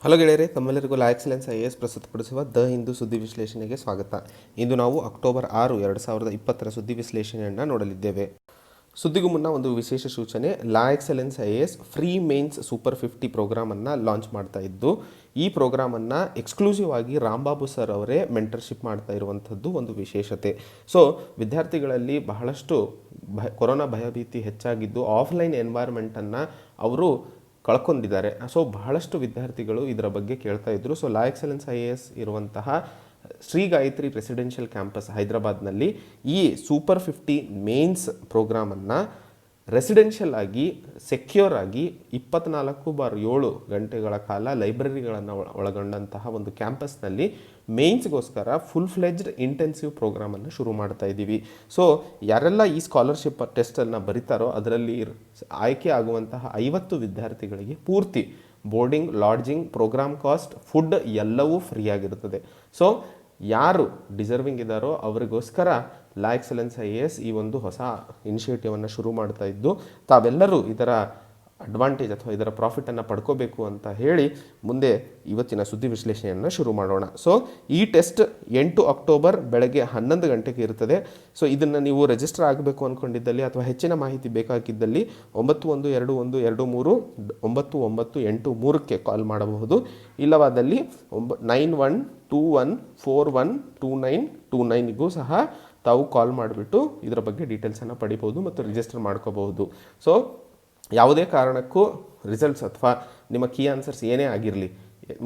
Hello ಗೆಳೆಯರೆ, ತಮ್ಮೆಲ್ಲರಿಗೂ ಲಾ Excellence IAS ಪ್ರಸ್ತುತಪಡಿಸುವ ದ ಹಿಂದೂ ಸುದ್ದಿ ವಿಶ್ಲೇಷಣೆಗೆ ಸ್ವಾಗತ. ಇಂದು ನಾವು ಅಕ್ಟೋಬರ್ 6, 2020 ಸುದ್ದಿ ವಿಶ್ಲೇಷಣೆಯನ್ನು ನೋಡಲಿದ್ದೇವೆ. ಸುದ್ದಿಗೂ ಮುನ್ನ ಒಂದು ವಿಶೇಷ ಸೂಚನೆ. La Excellence IAS free mains super 50 ಪ್ರೋಗ್ರಾಮನ್ನು ಲಾಂಚ್ ಮಾಡ್ತಾ ಇದ್ದು, ಈ ಪ್ರೋಗ್ರಾಮನ್ನು ಎಕ್ಸ್ಕ್ಲೂಸಿವ್ ಆಗಿ ರಾಂಬಾಬು ಸರ್ ಅವರೇ ಮೆಂಟರ್ಶಿಪ್ ಮಾಡ್ತಾ ಇರುವಂಥದ್ದು ಒಂದು ವಿಶೇಷತೆ. ಸೊ ವಿದ್ಯಾರ್ಥಿಗಳಲ್ಲಿ ಬಹಳಷ್ಟು ಕೊರೋನಾ ಭಯಭೀತಿ ಹೆಚ್ಚಾಗಿದ್ದು ಆಫ್ಲೈನ್ ಎನ್ವೈರ್ಮೆಂಟನ್ನು ಅವರು ಕಳ್ಕೊಂಡಿದ್ದಾರೆ. ಸೊ ಬಹಳಷ್ಟು ವಿದ್ಯಾರ್ಥಿಗಳು ಇದರ ಬಗ್ಗೆ ಕೇಳ್ತಾ ಇದ್ರು. ಸೊ ಲಾ ಎಕ್ಸಲೆನ್ಸ್ IAS ಇರುವಂತಹ ಶ್ರೀ ಗಾಯತ್ರಿ ರೆಸಿಡೆನ್ಷಿಯಲ್ ಕ್ಯಾಂಪಸ್ ಹೈದರಾಬಾದ್ನಲ್ಲಿ ಈ ಸೂಪರ್ 50 ಮೇನ್ಸ್ ಪ್ರೋಗ್ರಾಮನ್ನು ರೆಸಿಡೆನ್ಷಿಯಲ್ ಆಗಿ ಸೆಕ್ಯೂರ್ ಆಗಿ 24/7 ಗಂಟೆಗಳ ಕಾಲ ಲೈಬ್ರರಿಗಳನ್ನು ಒಳಗೊಂಡಂತಹ ಒಂದು ಕ್ಯಾಂಪಸ್ನಲ್ಲಿ ಮೇನ್ಸ್ಗೋಸ್ಕರ ಫುಲ್ ಫ್ಲೆಜ್ಡ್ ಇಂಟೆನ್ಸಿವ್ ಪ್ರೋಗ್ರಾಮನ್ನು ಶುರು ಮಾಡ್ತಾ ಇದ್ದೀವಿ. ಸೊ ಯಾರೆಲ್ಲ ಈ ಸ್ಕಾಲರ್ಶಿಪ್ ಟೆಸ್ಟನ್ನು ಬರೀತಾರೋ ಅದರಲ್ಲಿ ಆಯ್ಕೆ ಆಗುವಂತಹ 50 ವಿದ್ಯಾರ್ಥಿಗಳಿಗೆ ಪೂರ್ತಿ boarding, lodging, programme cost, food ಎಲ್ಲವೂ ಫ್ರೀ ಆಗಿರುತ್ತದೆ. ಸೊ ಯಾರು ಡಿಸರ್ವಿಂಗ್ ಇದ್ದಾರೋ ಅವರಿಗೋಸ್ಕರ ಲಾ ಎಕ್ಸಲೆನ್ಸ್ IAS ಈ ಒಂದು ಹೊಸ ಇನಿಷಿಯೇಟಿವನ್ನು ಶುರು ಮಾಡ್ತಾ ಇದ್ದು, ತಾವೆಲ್ಲರೂ ಇದರ ಅಡ್ವಾಂಟೇಜ್ ಅಥವಾ ಇದರ ಪ್ರಾಫಿಟನ್ನು ಪಡ್ಕೋಬೇಕು ಅಂತ ಹೇಳಿ ಮುಂದೆ ಇವತ್ತಿನ ಸುದ್ದಿ ವಿಶ್ಲೇಷಣೆಯನ್ನು ಶುರು ಮಾಡೋಣ. ಸೊ ಈ ಟೆಸ್ಟ್ 8 ಅಕ್ಟೋಬರ್ ಬೆಳಗ್ಗೆ 11 ಗಂಟೆಗೆ ಇರ್ತದೆ. ಸೊ ಇದನ್ನು ನೀವು ರಿಜಿಸ್ಟರ್ ಆಗಬೇಕು ಅಂದ್ಕೊಂಡಿದ್ದಲ್ಲಿ ಅಥವಾ ಹೆಚ್ಚಿನ ಮಾಹಿತಿ ಬೇಕಾಗಿದ್ದಲ್ಲಿ 912123 ಕಾಲ್ ಮಾಡಬಹುದು. ಇಲ್ಲವಾದಲ್ಲಿ 9121412929ಗೂ ಸಹ ತಾವು ಕಾಲ್ ಮಾಡಿಬಿಟ್ಟು ಇದರ ಬಗ್ಗೆ ಡೀಟೇಲ್ಸನ್ನು ಪಡಿಬೋದು ಮತ್ತು ರಿಜಿಸ್ಟರ್ ಮಾಡ್ಕೋಬಹುದು. ಸೊ ಯಾವುದೇ ಕಾರಣಕ್ಕೂ ರಿಸಲ್ಟ್ಸ್ ಅಥವಾ ನಿಮ್ಮ ಕೀ ಆನ್ಸರ್ಸ್ ಏನೇ ಆಗಿರಲಿ,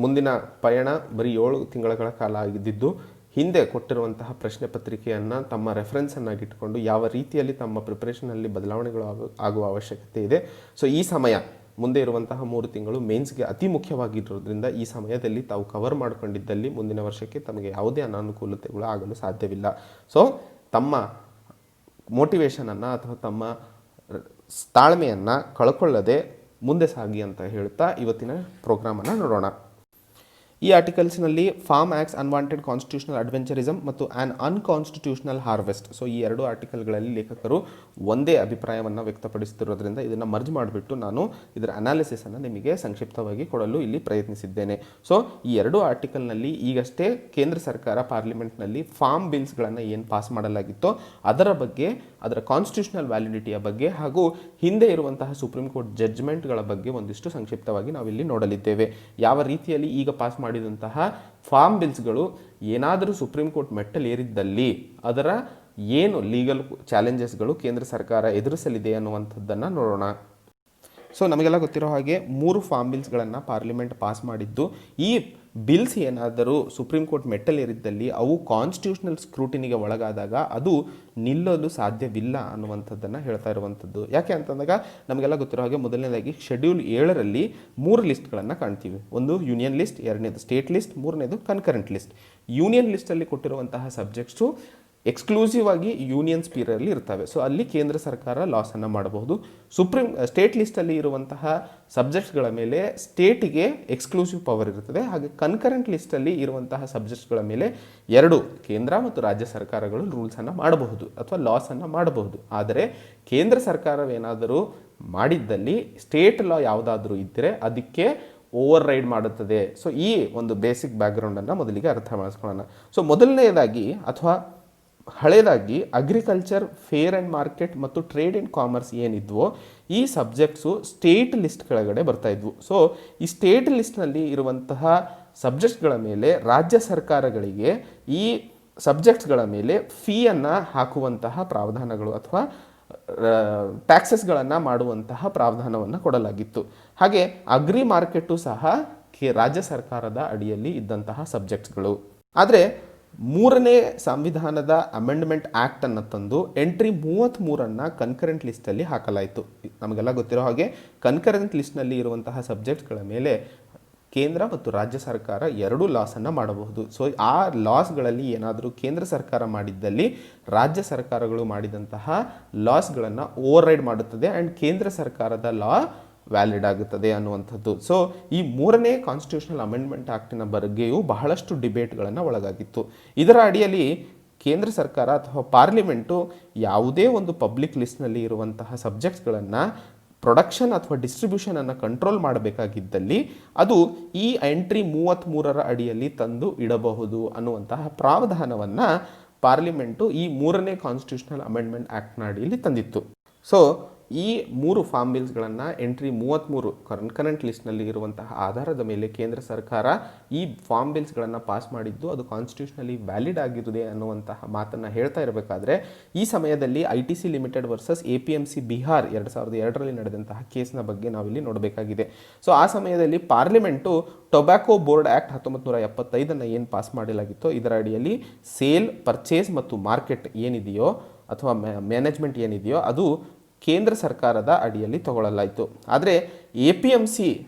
ಮುಂದಿನ ಪಯಣ ಬರೀ 7 ತಿಂಗಳ ಕಾಲ ಆಗಿದ್ದು, ಹಿಂದೆ ಕೊಟ್ಟಿರುವಂತಹ ಪ್ರಶ್ನೆ ಪತ್ರಿಕೆಯನ್ನು ತಮ್ಮ ರೆಫರೆನ್ಸನ್ನಾಗಿಟ್ಕೊಂಡು ಯಾವ ರೀತಿಯಲ್ಲಿ ತಮ್ಮ ಪ್ರಿಪ್ರೇಷನಲ್ಲಿ ಬದಲಾವಣೆಗಳು ಆಗುವ ಅವಶ್ಯಕತೆ ಇದೆ. ಸೊ ಈ ಸಮಯ ಮುಂದೆ ಇರುವಂತಹ 3 ತಿಂಗಳು ಮೇನ್ಸ್ಗೆ ಅತಿ ಮುಖ್ಯವಾಗಿರೋದ್ರಿಂದ ಈ ಸಮಯದಲ್ಲಿ ತಾವು ಕವರ್ ಮಾಡಿಕೊಂಡಿದ್ದಲ್ಲಿ ಮುಂದಿನ ವರ್ಷಕ್ಕೆ ತಮಗೆ ಯಾವುದೇ ಅನಾನುಕೂಲತೆಗಳು ಆಗಲು ಸಾಧ್ಯವಿಲ್ಲ. ಸೊ ತಮ್ಮ ಮೋಟಿವೇಶನನ್ನು ಅಥವಾ ತಮ್ಮ ತಾಳ್ಮೆಯನ್ನು ಕಳ್ಕೊಳ್ಳದೆ ಮುಂದೆ ಸಾಗಿ ಅಂತ ಹೇಳ್ತಾ ಇವತ್ತಿನ ಪ್ರೋಗ್ರಾಮನ್ನು ನೋಡೋಣ. ಈ ಆರ್ಟಿಕಲ್ಸ್ನಲ್ಲಿ ಫಾರ್ಮ್ ಆ್ಯಕ್ಟ್ಸ್, ಅನ್ವಾಂಟೆಡ್ ಕಾನ್ಸ್ಟಿಟ್ಯೂಷನಲ್ ಅಡ್ವೆಂಚರಿಸಮ್ ಮತ್ತು ಆ್ಯನ್ ಅನ್ಕಾನ್ಸ್ಟಿಟ್ಯೂಷನಲ್ ಹಾರ್ವೆಸ್ಟ್. ಸೊ ಈ 2 ಆರ್ಟಿಕಲ್ಗಳಲ್ಲಿ ಲೇಖಕರು ಒಂದೇ ಅಭಿಪ್ರಾಯವನ್ನು ವ್ಯಕ್ತಪಡಿಸುತ್ತಿರೋದ್ರಿಂದ ಇದನ್ನು ಮರ್ಜ್ ಮಾಡಿಬಿಟ್ಟು ನಾನು ಇದರ ಅನಾಲಿಸಿಸನ್ನು ನಿಮಗೆ ಸಂಕ್ಷಿಪ್ತವಾಗಿ ಕೊಡಲು ಇಲ್ಲಿ ಪ್ರಯತ್ನಿಸಿದ್ದೇನೆ. ಸೊ ಈ 2 ಆರ್ಟಿಕಲ್ನಲ್ಲಿ ಈಗಷ್ಟೇ ಕೇಂದ್ರ ಸರ್ಕಾರ ಪಾರ್ಲಿಮೆಂಟ್ನಲ್ಲಿ ಫಾರ್ಮ್ ಬಿಲ್ಸ್ಗಳನ್ನು ಏನು ಪಾಸ್ ಮಾಡಲಾಗಿತ್ತೋ ಅದರ ಬಗ್ಗೆ, ಅದರ ಕಾನ್ಸ್ಟಿಟ್ಯೂಷನಲ್ ವ್ಯಾಲಿಡಿಟಿಯ ಬಗ್ಗೆ ಹಾಗೂ ಹಿಂದೆ ಇರುವಂತಹ ಸುಪ್ರೀಂ ಕೋರ್ಟ್ ಜಡ್ಜ್ಮೆಂಟ್ಗಳ ಬಗ್ಗೆ ಒಂದಿಷ್ಟು ಸಂಕ್ಷಿಪ್ತವಾಗಿ ನಾವಿಲ್ಲಿ ನೋಡಲಿದ್ದೇವೆ. ಯಾವ ರೀತಿಯಲ್ಲಿ ಈಗ ಪಾಸ್ ಮಾಡಿದಂತಹ ಫಾರ್ಮ್ ಬಿಲ್ಸ್ಗಳು ಏನಾದರೂ ಸುಪ್ರೀಂ ಕೋರ್ಟ್ ಮೆಟ್ಟಲು ಏರಿದ್ದಲ್ಲಿ ಅದರ ಏನು ಲೀಗಲ್ ಚಾಲೆಂಜಸ್ಗಳು ಕೇಂದ್ರ ಸರ್ಕಾರ ಎದುರಿಸಲಿದೆ ಅನ್ನುವಂಥದ್ದನ್ನು ನೋಡೋಣ. ಸೊ ನಮಗೆಲ್ಲ ಗೊತ್ತಿರೋ ಹಾಗೆ 3 ಫಾರ್ಮ್ ಬಿಲ್ಸ್ಗಳನ್ನು ಪಾರ್ಲಿಮೆಂಟ್ ಪಾಸ್ ಮಾಡಿದ್ದು, ಈ ಬಿಲ್ಸ್ ಏನಾದರೂ ಸುಪ್ರೀಂ ಕೋರ್ಟ್ ಮೆಟ್ಟಲೇರಿದ್ದಲ್ಲಿ ಅವು ಕಾನ್ಸ್ಟಿಟ್ಯೂಷನಲ್ ಸ್ಕ್ರೂಟಿನಿಗೆ ಒಳಗಾದಾಗ ಅದು ನಿಲ್ಲಲು ಸಾಧ್ಯವಿಲ್ಲ ಅನ್ನುವಂಥದ್ದನ್ನು ಹೇಳ್ತಾ ಇರುವಂಥದ್ದು. ಯಾಕೆ ಅಂತಂದಾಗ ನಮಗೆಲ್ಲ ಗೊತ್ತಿರೋ ಹಾಗೆ ಮೊದಲನೇದಾಗಿ ಶೆಡ್ಯೂಲ್ 7ರಲ್ಲಿ 3 ಲಿಸ್ಟ್ಗಳನ್ನು ಕಾಣ್ತೀವಿ. ಒಂದು ಯೂನಿಯನ್ ಲಿಸ್ಟ್, ಎರಡನೇದು ಸ್ಟೇಟ್ ಲಿಸ್ಟ್, ಮೂರನೇದು ಕನ್ಕರೆಂಟ್ ಲಿಸ್ಟ್. ಯೂನಿಯನ್ ಲಿಸ್ಟಲ್ಲಿ ಕೊಟ್ಟಿರುವಂತಹ ಸಬ್ಜೆಕ್ಟ್ಸು ಎಕ್ಸ್ಕ್ಲೂಸಿವ್ ಆಗಿ ಯೂನಿಯನ್ ಸ್ಪೀರಲ್ಲಿ ಇರ್ತವೆ. ಸೊ ಅಲ್ಲಿ ಕೇಂದ್ರ ಸರ್ಕಾರ ಲಾಸನ್ನು ಮಾಡಬಹುದು. ಸ್ಟೇಟ್ ಲಿಸ್ಟಲ್ಲಿ ಇರುವಂತಹ ಸಬ್ಜೆಕ್ಟ್ಸ್ಗಳ ಮೇಲೆ ಸ್ಟೇಟಿಗೆ ಎಕ್ಸ್ಕ್ಲೂಸಿವ್ ಪವರ್ ಇರುತ್ತದೆ. ಹಾಗೆ ಕನ್ಕರೆಂಟ್ ಲಿಸ್ಟಲ್ಲಿ ಇರುವಂತಹ ಸಬ್ಜೆಕ್ಟ್ಸ್ಗಳ ಮೇಲೆ 2 ಕೇಂದ್ರ ಮತ್ತು ರಾಜ್ಯ ಸರ್ಕಾರಗಳು ರೂಲ್ಸನ್ನು ಮಾಡಬಹುದು ಅಥವಾ ಲಾಸನ್ನು ಮಾಡಬಹುದು. ಆದರೆ ಕೇಂದ್ರ ಸರ್ಕಾರವೇನಾದರೂ ಮಾಡಿದ್ದಲ್ಲಿ ಸ್ಟೇಟ್ ಲಾ ಯಾವುದಾದ್ರೂ ಇದ್ದರೆ ಅದಕ್ಕೆ ಓವರ್ ರೈಡ್ ಮಾಡುತ್ತದೆ. ಸೊ ಈ ಒಂದು ಬೇಸಿಕ್ ಬ್ಯಾಕ್ಗ್ರೌಂಡನ್ನು ಮೊದಲಿಗೆ ಅರ್ಥ ಮಾಡಿಸ್ಕೊಳ್ಳೋಣ. ಸೊ ಮೊದಲನೆಯದಾಗಿ ಅಥವಾ ಹಳೇದಾಗಿ ಅಗ್ರಿಕಲ್ಚರ್, ಫೇರ್ ಆ್ಯಂಡ್ ಮಾರ್ಕೆಟ್ ಮತ್ತು ಟ್ರೇಡ್ ಆ್ಯಂಡ್ ಕಾಮರ್ಸ್ ಏನಿದ್ವೋ ಈ ಸಬ್ಜೆಕ್ಟ್ಸು ಸ್ಟೇಟ್ ಲಿಸ್ಟ್ ಕೆಳಗಡೆ ಬರ್ತಾ ಇದ್ವು. ಸೊ ಈ ಸ್ಟೇಟ್ ಲಿಸ್ಟ್ನಲ್ಲಿ ಇರುವಂತಹ ಸಬ್ಜೆಕ್ಟ್ಸ್ಗಳ ಮೇಲೆ ರಾಜ್ಯ ಸರ್ಕಾರಗಳಿಗೆ ಈ ಸಬ್ಜೆಕ್ಟ್ಸ್ಗಳ ಮೇಲೆ ಫೀಯನ್ನು ಹಾಕುವಂತಹ ಪ್ರಾವಧಾನಗಳು ಅಥವಾ ಟ್ಯಾಕ್ಸಸ್ಗಳನ್ನು ಮಾಡುವಂತಹ ಪ್ರಾವಧಾನವನ್ನು ಕೊಡಲಾಗಿತ್ತು. ಹಾಗೆ ಅಗ್ರಿ ಮಾರ್ಕೆಟು ಸಹ ರಾಜ್ಯ ಸರ್ಕಾರದ ಅಡಿಯಲ್ಲಿ ಇದ್ದಂತಹ ಸಬ್ಜೆಕ್ಟ್ಸ್ಗಳು. ಆದರೆ 3ನೇ ಸಂವಿಧಾನದ ಅಮೆಂಡ್ಮೆಂಟ್ ಆ್ಯಕ್ಟನ್ನು ತಂದು ಎಂಟ್ರಿ 33 ಕನ್ಕರೆಂಟ್ ಲಿಸ್ಟಲ್ಲಿ ಹಾಕಲಾಯಿತು. ನಮಗೆಲ್ಲ ಗೊತ್ತಿರೋ ಹಾಗೆ ಕನ್ಕರೆಂಟ್ ಲಿಸ್ಟ್ನಲ್ಲಿ ಇರುವಂತಹ ಸಬ್ಜೆಕ್ಟ್ಸ್ಗಳ ಮೇಲೆ ಕೇಂದ್ರ ಮತ್ತು ರಾಜ್ಯ ಸರ್ಕಾರ 2 ಲಾಸನ್ನು ಮಾಡಬಹುದು. ಸೊ ಆ ಲಾಸ್ಗಳಲ್ಲಿ ಏನಾದರೂ ಕೇಂದ್ರ ಸರ್ಕಾರ ಮಾಡಿದ್ದಲ್ಲಿ ರಾಜ್ಯ ಸರ್ಕಾರಗಳು ಮಾಡಿದಂತಹ ಲಾಸ್ಗಳನ್ನು ಓವರ್ ರೈಡ್ ಮಾಡುತ್ತದೆ ಆ್ಯಂಡ್ ಕೇಂದ್ರ ಸರ್ಕಾರದ ಲಾ ವ್ಯಾಲಿಡ್ ಆಗುತ್ತದೆ ಅನ್ನುವಂಥದ್ದು. ಸೊ ಈ 3ನೇ ಕಾನ್ಸ್ಟಿಟ್ಯೂಷನಲ್ ಅಮೆಂಡ್ಮೆಂಟ್ ಆ್ಯಕ್ಟಿನ ಬಗ್ಗೆಯೂ ಬಹಳಷ್ಟು ಡಿಬೇಟ್ಗಳನ್ನು ಒಳಗಾಗಿತ್ತು. ಇದರ ಅಡಿಯಲ್ಲಿ ಕೇಂದ್ರ ಸರ್ಕಾರ ಅಥವಾ ಪಾರ್ಲಿಮೆಂಟು ಯಾವುದೇ ಒಂದು ಪಬ್ಲಿಕ್ ಲಿಸ್ಟ್ನಲ್ಲಿ ಇರುವಂತಹ ಸಬ್ಜೆಕ್ಟ್ಸ್ಗಳನ್ನು ಪ್ರೊಡಕ್ಷನ್ ಅಥವಾ ಡಿಸ್ಟ್ರಿಬ್ಯೂಷನನ್ನು ಕಂಟ್ರೋಲ್ ಮಾಡಬೇಕಾಗಿದ್ದಲ್ಲಿ ಅದು ಈ ಎಂಟ್ರಿ 33ರ ಅಡಿಯಲ್ಲಿ ತಂದು ಇಡಬಹುದು ಅನ್ನುವಂತಹ ಪ್ರಾವಧಾನವನ್ನು ಪಾರ್ಲಿಮೆಂಟು ಈ 3ನೇ ಕಾನ್ಸ್ಟಿಟ್ಯೂಷನಲ್ ಅಮೆಂಡ್ಮೆಂಟ್ ಆ್ಯಕ್ಟ್ನ ಅಡಿಯಲ್ಲಿ ತಂದಿತ್ತು. ಸೊ ಈ 3 ಫಾರ್ಮ್ ಬಿಲ್ಸ್ಗಳನ್ನು ಎಂಟ್ರಿ 33 ಕನ್ಕರೆಂಟ್ ಲಿಸ್ಟ್ನಲ್ಲಿ ಇರುವಂತಹ ಆಧಾರದ ಮೇಲೆ ಕೇಂದ್ರ ಸರ್ಕಾರ ಈ ಫಾರ್ಮ್ ಬಿಲ್ಸ್ಗಳನ್ನು ಪಾಸ್ ಮಾಡಿದ್ದು ಅದು ಕಾನ್ಸ್ಟಿಟ್ಯೂಷನಲಿ ವ್ಯಾಲಿಡ್ ಆಗಿರುತ್ತದೆ ಅನ್ನುವಂತಹ ಮಾತನ್ನು ಹೇಳ್ತಾ ಇರಬೇಕಾದ್ರೆ ಈ ಸಮಯದಲ್ಲಿ ITC limited versus APMC Bihar 2002ರಲ್ಲಿ ನಡೆದಂತಹ ಕೇಸ್ನ ಬಗ್ಗೆ ನಾವಿಲ್ಲಿ ನೋಡಬೇಕಾಗಿದೆ. ಸೊ ಆ ಸಮಯದಲ್ಲಿ ಪಾರ್ಲಿಮೆಂಟು ಟೊಬ್ಯಾಕೋ ಬೋರ್ಡ್ ಆ್ಯಕ್ಟ್ 1975 ಏನು ಪಾಸ್ ಮಾಡಲಾಗಿತ್ತೋ ಇದರ ಅಡಿಯಲ್ಲಿ ಸೇಲ್, ಪರ್ಚೇಸ್ ಮತ್ತು ಮಾರ್ಕೆಟ್ ಏನಿದೆಯೋ ಅಥವಾ ಮ್ಯಾನೇಜ್ಮೆಂಟ್ ಏನಿದೆಯೋ ಅದು ಕೇಂದ್ರ ಸರ್ಕಾರದ ಅಡಿಯಲ್ಲಿ ತಗೊಳ್ಳಲಾಯಿತು. ಆದರೆ APMC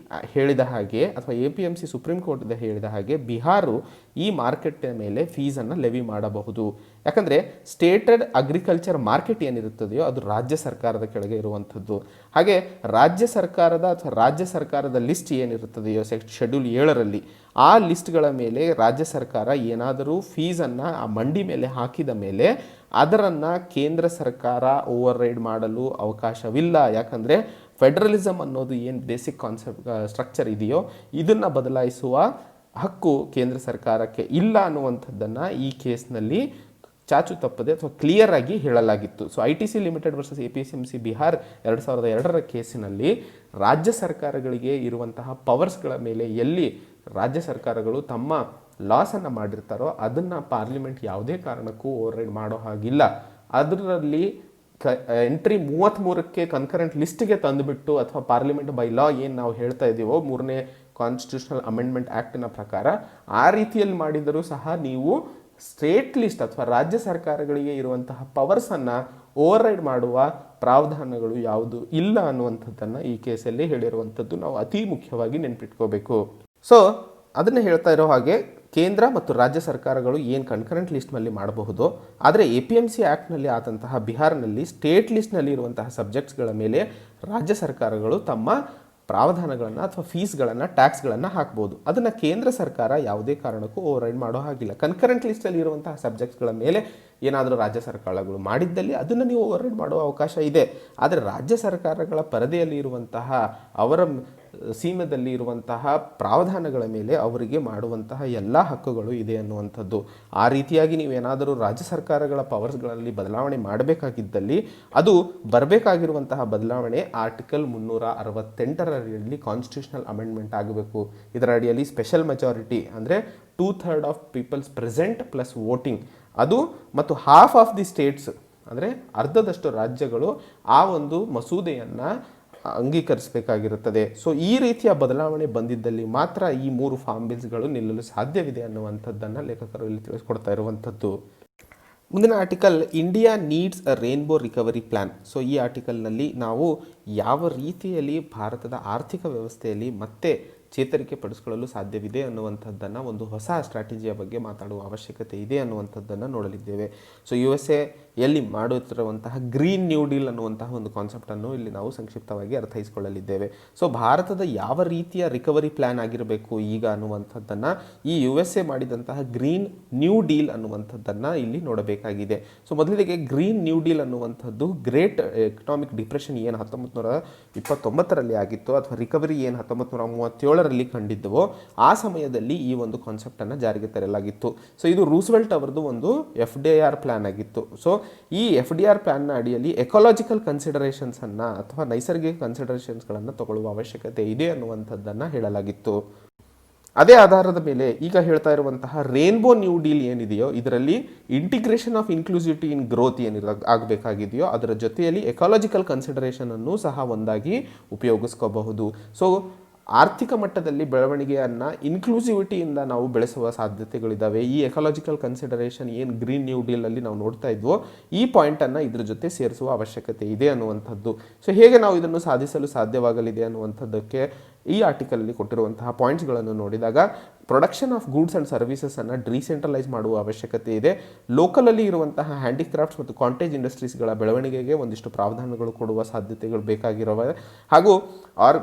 ಹೇಳಿದ ಹಾಗೆ ಅಥವಾ APMC ಸುಪ್ರೀಂ ಕೋರ್ಟ್ ಹೇಳಿದ ಹಾಗೆ ಬಿಹಾರು ಈ ಮಾರ್ಕೆಟ್ ಮೇಲೆ ಫೀಸನ್ನು ಲೆವಿ ಮಾಡಬಹುದು. ಯಾಕಂದರೆ ಸ್ಟೇಟೆಡ್ ಅಗ್ರಿಕಲ್ಚರ್ ಮಾರ್ಕೆಟ್ ಏನಿರುತ್ತದೆಯೋ ಅದು ರಾಜ್ಯ ಸರ್ಕಾರದ ಕೆಳಗೆ ಇರುವಂಥದ್ದು. ಹಾಗೆ ರಾಜ್ಯ ಸರ್ಕಾರದ ಲಿಸ್ಟ್ ಏನಿರುತ್ತದೆಯೋ ಶೆಡ್ಯೂಲ್ 7ರಲ್ಲಿ ಆ ಲಿಸ್ಟ್ಗಳ ಮೇಲೆ ರಾಜ್ಯ ಸರ್ಕಾರ ಏನಾದರೂ ಫೀಸನ್ನು ಆ ಮಂಡಿ ಮೇಲೆ ಹಾಕಿದ ಮೇಲೆ ಅದರನ್ನು ಕೇಂದ್ರ ಸರ್ಕಾರ ಓವರ್ ರೈಡ್ ಮಾಡಲು ಅವಕಾಶವಿಲ್ಲ. ಯಾಕಂದರೆ ಫೆಡರಲಿಸಮ್ ಅನ್ನೋದು ಏನು ಬೇಸಿಕ್ ಸ್ಟ್ರಕ್ಚರ್ ಇದೆಯೋ ಇದನ್ನು ಬದಲಾಯಿಸುವ ಹಕ್ಕು ಕೇಂದ್ರ ಸರ್ಕಾರಕ್ಕೆ ಇಲ್ಲ ಅನ್ನುವಂಥದ್ದನ್ನು ಈ ಕೇಸ್ನಲ್ಲಿ ಚಾಚು ತಪ್ಪದೆ ಅಥವಾ ಕ್ಲಿಯರ್ ಆಗಿ ಹೇಳಲಾಗಿತ್ತು. So ITC limited versus APMC Bihar 2002ರ ಕೇಸಿನಲ್ಲಿ ರಾಜ್ಯ ಸರ್ಕಾರಗಳಿಗೆ ಇರುವಂತಹ ಪವರ್ಸ್ಗಳ ಮೇಲೆ ಎಲ್ಲಿ ರಾಜ್ಯ ಸರ್ಕಾರಗಳು ತಮ್ಮ ಲಾಸನ್ನು ಮಾಡಿರ್ತಾರೋ ಅದನ್ನು ಪಾರ್ಲಿಮೆಂಟ್ ಯಾವುದೇ ಕಾರಣಕ್ಕೂ ಓವರ್ ರೈಡ್ ಮಾಡೋ ಹಾಗಿಲ್ಲ. ಅದರಲ್ಲಿ ಎಂಟ್ರಿ 33ಕ್ಕೆ ಕನ್ಕರೆಂಟ್ ಲಿಸ್ಟ್ಗೆ ತಂದುಬಿಟ್ಟು ಅಥವಾ ಪಾರ್ಲಿಮೆಂಟ್ ಬೈ ಲಾ ಏನು ನಾವು ಹೇಳ್ತಾ ಇದ್ದೀವೋ 3ನೇ ಕಾನ್ಸ್ಟಿಟ್ಯೂಷನಲ್ ಅಮೆಂಡ್ಮೆಂಟ್ ಆ್ಯಕ್ಟಿನ ಪ್ರಕಾರ ಆ ರೀತಿಯಲ್ಲಿ ಮಾಡಿದರೂ ಸಹ ನೀವು ಸ್ಟೇಟ್ ಲಿಸ್ಟ್ ಅಥವಾ ರಾಜ್ಯ ಸರ್ಕಾರಗಳಿಗೆ ಇರುವಂತಹ ಪವರ್ಸನ್ನು ಓವರ್ ರೈಡ್ ಮಾಡುವ ಪ್ರಾವಧಾನಗಳು ಯಾವುದು ಇಲ್ಲ ಅನ್ನುವಂಥದ್ದನ್ನು ಈ ಕೇಸಲ್ಲಿ ಹೇಳಿರುವಂಥದ್ದು ನಾವು ಅತಿ ಮುಖ್ಯವಾಗಿ ನೆನಪಿಟ್ಕೋಬೇಕು. ಸೊ ಅದನ್ನು ಹೇಳ್ತಾ ಇರೋ ಹಾಗೆ ಕೇಂದ್ರ ಮತ್ತು ರಾಜ್ಯ ಸರ್ಕಾರಗಳು ಏನು ಕನ್ಕರೆಂಟ್ ಲಿಸ್ಟ್ನಲ್ಲಿ ಮಾಡಬಹುದು, ಆದರೆ APMC ಆ್ಯಕ್ಟ್ನಲ್ಲಿ ಆದಂತಹ ಬಿಹಾರ್ನಲ್ಲಿ ಸ್ಟೇಟ್ ಲಿಸ್ಟ್ನಲ್ಲಿ ಇರುವಂತಹ ಸಬ್ಜೆಕ್ಟ್ಸ್ಗಳ ಮೇಲೆ ರಾಜ್ಯ ಸರ್ಕಾರಗಳು ತಮ್ಮ ಪ್ರಾವಧಾನಗಳನ್ನು ಅಥವಾ ಫೀಸ್ಗಳನ್ನು ಟ್ಯಾಕ್ಸ್ಗಳನ್ನು ಹಾಕ್ಬೋದು. ಅದನ್ನು ಕೇಂದ್ರ ಸರ್ಕಾರ ಯಾವುದೇ ಕಾರಣಕ್ಕೂ ಓವರ್ ರೈಡ್ ಮಾಡೋ ಹಾಗಿಲ್ಲ. ಕನ್ಕರೆಂಟ್ ಲಿಸ್ಟಲ್ಲಿ ಇರುವಂತಹ ಸಬ್ಜೆಕ್ಟ್ಸ್ಗಳ ಮೇಲೆ ಏನಾದರೂ ರಾಜ್ಯ ಸರ್ಕಾರಗಳು ಮಾಡಿದ್ದಲ್ಲಿ ಅದನ್ನು ನೀವು ಓವರ್ ರೈಡ್ ಮಾಡುವ ಅವಕಾಶ ಇದೆ. ಆದರೆ ರಾಜ್ಯ ಸರ್ಕಾರಗಳ ಪರದೆಯಲ್ಲಿ ಇರುವಂತಹ ಅವರ ಸೀಮೆದಲ್ಲಿ ಇರುವಂತಹ ಪ್ರಾವಧಾನಗಳ ಮೇಲೆ ಅವರಿಗೆ ಮಾಡುವಂತಹ ಎಲ್ಲ ಹಕ್ಕುಗಳು ಇದೆ ಅನ್ನುವಂಥದ್ದು. ಆ ರೀತಿಯಾಗಿ ನೀವೇನಾದರೂ ರಾಜ್ಯ ಸರ್ಕಾರಗಳ ಪವರ್ಸ್ಗಳಲ್ಲಿ ಬದಲಾವಣೆ ಮಾಡಬೇಕಾಗಿದ್ದಲ್ಲಿ ಅದು ಬರಬೇಕಾಗಿರುವಂತಹ ಬದಲಾವಣೆ ಆರ್ಟಿಕಲ್ 368ರಲ್ಲಿ ಕಾನ್ಸ್ಟಿಟ್ಯೂಷನಲ್ ಅಮೆಂಡ್ಮೆಂಟ್ ಆಗಬೇಕು. ಇದರ ಅಡಿಯಲ್ಲಿ ಸ್ಪೆಷಲ್ ಮೆಜಾರಿಟಿ ಅಂದರೆ 2/3 of peoples present plus voting ಅದು ಮತ್ತು ಹಾಫ್ ಆಫ್ ದಿ ಸ್ಟೇಟ್ಸ್ ಅಂದರೆ ಅರ್ಧದಷ್ಟು ರಾಜ್ಯಗಳು ಆ ಒಂದು ಮಸೂದೆಯನ್ನು ಅಂಗೀಕರಿಸಬೇಕಾಗಿರುತ್ತದೆ. ಸೊ ಈ ರೀತಿಯ ಬದಲಾವಣೆ ಬಂದಿದ್ದಲ್ಲಿ ಮಾತ್ರ ಈ 3 ಫಾರ್ಮ್ ಬಿಲ್ಸ್ಗಳು ನಿಲ್ಲಲು ಸಾಧ್ಯವಿದೆ ಅನ್ನುವಂಥದ್ದನ್ನು ಲೇಖಕರು ಇಲ್ಲಿ ತಿಳಿಸ್ಕೊಡ್ತಾ ಇರುವಂಥದ್ದು. ಮುಂದಿನ article India needs a rainbow recovery plan. So ಈ ಆರ್ಟಿಕಲ್ನಲ್ಲಿ ನಾವು ಯಾವ ರೀತಿಯಲ್ಲಿ ಭಾರತದ ಆರ್ಥಿಕ ವ್ಯವಸ್ಥೆಯಲ್ಲಿ ಮತ್ತೆ ಚೇತರಿಕೆ ಪಡಿಸಿಕೊಳ್ಳಲು ಸಾಧ್ಯವಿದೆ ಅನ್ನುವಂಥದ್ದನ್ನು ಒಂದು ಹೊಸ ಸ್ಟ್ರಾಟಜಿಯ ಬಗ್ಗೆ ಮಾತಾಡುವ ಅವಶ್ಯಕತೆ ಇದೆ ಅನ್ನುವಂಥದ್ದನ್ನು ನೋಡಲಿದ್ದೇವೆ. ಸೊ USA ಎಲ್ಲಿ ಮಾಡುತ್ತಿರುವಂತಹ ಗ್ರೀನ್ ನ್ಯೂ ಡೀಲ್ ಅನ್ನುವಂತಹ ಒಂದು ಕಾನ್ಸೆಪ್ಟನ್ನು ಇಲ್ಲಿ ನಾವು ಸಂಕ್ಷಿಪ್ತವಾಗಿ ಅರ್ಥೈಸಿಕೊಳ್ಳಲಿದ್ದೇವೆ. ಸೊ ಭಾರತದ ಯಾವ ರೀತಿಯ ರಿಕವರಿ ಪ್ಲ್ಯಾನ್ ಆಗಿರಬೇಕು ಈಗ ಅನ್ನುವಂಥದ್ದನ್ನು ಈ USA ಮಾಡಿದಂತಹ ಗ್ರೀನ್ ನ್ಯೂ ಡೀಲ್ ಅನ್ನುವಂಥದ್ದನ್ನು ಇಲ್ಲಿ ನೋಡಬೇಕಾಗಿದೆ. ಸೊ ಮೊದಲಿಗೆ ಗ್ರೀನ್ ನ್ಯೂ ಡೀಲ್ ಅನ್ನುವಂಥದ್ದು ಗ್ರೇಟ್ ಎಕನಾಮಿಕ್ ಡಿಪ್ರೆಷನ್ ಏನು 1929ರಲ್ಲಿ ಆಗಿತ್ತು ಅಥವಾ ರಿಕವರಿ ಏನು 1937ರಲ್ಲಿ ಕಂಡಿದ್ದವೋ ಆ ಸಮಯದಲ್ಲಿ ಈ ಒಂದು ಕಾನ್ಸೆಪ್ಟನ್ನು ಜಾರಿಗೆ ತರಲಾಗಿತ್ತು. ಸೊ ಇದು ರೂಸ್ವೆಲ್ಟ್ ಅವರದು ಒಂದು FDR ಪ್ಲ್ಯಾನ್ ಆಗಿತ್ತು. ಸೊ ಈ FDR ಪ್ಲ್ಯಾನ್ನ ಅಡಿಯಲ್ಲಿ ಎಕಾಲಜಿಕಲ್ ಕನ್ಸಿಡರೇಷನ್ಸನ್ನು ಅಥವಾ ನೈಸರ್ಗಿಕ ಕನ್ಸಿಡರೇಷನ್ಸ್ಗಳನ್ನು ತಗೊಳ್ಳುವ ಅವಶ್ಯಕತೆ ಇದೆ ಅನ್ನುವಂಥದ್ದನ್ನು ಹೇಳಲಾಗಿತ್ತು. ಅದೇ ಆಧಾರದ ಮೇಲೆ ಈಗ ಹೇಳ್ತಾ ಇರುವಂತಹ ರೇನ್ಬೋ ನ್ಯೂ ಡೀಲ್ ಏನಿದೆಯೋ ಇದರಲ್ಲಿ integration of inclusivity in growth ಏನು ಆಗಬೇಕಾಗಿದೆಯೋ ಅದರ ಜೊತೆಯಲ್ಲಿ ಎಕಾಲಜಿಕಲ್ ಕನ್ಸಿಡರೇಷನ್ ಅನ್ನು ಸಹ ಒಂದಾಗಿ ಉಪಯೋಗಿಸ್ಕೋಬಹುದು. ಸೊ ಆರ್ಥಿಕ ಮಟ್ಟದಲ್ಲಿ ಬೆಳವಣಿಗೆಯನ್ನು ಇನ್ಕ್ಲೂಸಿವಿಟಿಯಿಂದ ನಾವು ಬೆಳೆಸುವ ಸಾಧ್ಯತೆಗಳಿದ್ದಾವೆ. ಈ ಎಕಾಲಜಿಕಲ್ ಕನ್ಸಿಡರೇಷನ್ ಏನು ಗ್ರೀನ್ ನ್ಯೂ ಡೀಲಲ್ಲಿ ನಾವು ನೋಡ್ತಾ ಇದ್ವೋ ಈ ಪಾಯಿಂಟನ್ನು ಇದ್ರ ಜೊತೆ ಸೇರಿಸುವ ಅವಶ್ಯಕತೆ ಇದೆ ಅನ್ನುವಂಥದ್ದು. ಸೊ ಹೇಗೆ ನಾವು ಇದನ್ನು ಸಾಧಿಸಲು ಸಾಧ್ಯವಾಗಲಿದೆ ಅನ್ನುವಂಥದ್ದಕ್ಕೆ ಈ ಆರ್ಟಿಕಲಲ್ಲಿ ಕೊಟ್ಟಿರುವಂತಹ ಪಾಯಿಂಟ್ಸ್ಗಳನ್ನು ನೋಡಿದಾಗ ಪ್ರೊಡಕ್ಷನ್ ಆಫ್ ಗೂಡ್ಸ್ ಆ್ಯಂಡ್ ಸರ್ವಿಸಸನ್ನು ಡಿಸೆಂಟ್ರಲೈಸ್ ಮಾಡುವ ಅವಶ್ಯಕತೆ ಇದೆ. ಲೋಕಲಲ್ಲಿ ಇರುವಂತಹ ಹ್ಯಾಂಡಿಕ್ರಾಫ್ಟ್ಸ್ ಮತ್ತು ಕಾಂಟೇಜ್ ಇಂಡಸ್ಟ್ರೀಸ್ಗಳ ಬೆಳವಣಿಗೆಗೆ ಒಂದಿಷ್ಟು ಪ್ರಾವಧಾನಗಳು ಕೊಡುವ ಸಾಧ್ಯತೆಗಳು ಬೇಕಾಗಿರುವ ಹಾಗೂ